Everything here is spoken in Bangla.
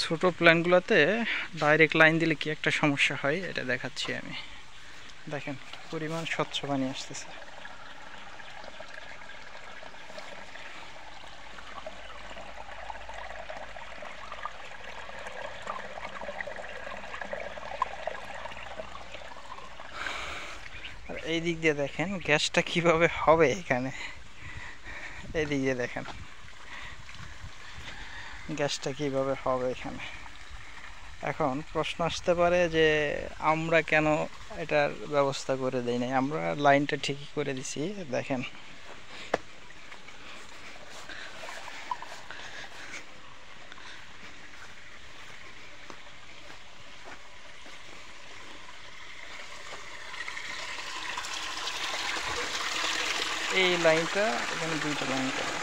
ছোট প্ল্যানগুলোতে ডাইরেক্ট লাইন দিলে কি একটা সমস্যা হয় এটা দেখাচ্ছি আমি। দেখেন পরিমাণ স্বচ্ছ পানি আসতেছে। আর এই দিক দিয়ে দেখেন গ্যাসটা কিভাবে হবে এখানে, এই দিক দিয়ে দেখেন গ্যাসটা কিভাবে হবে এখানে। এখন প্রশ্ন আসতে পারে যে আমরা কেন এটার ব্যবস্থা করে দেই নাই, আমরা লাইনটা ঠিকই করে দিছি। দেখেন এই লাইনটা, এখানে দুইটা লাইন করা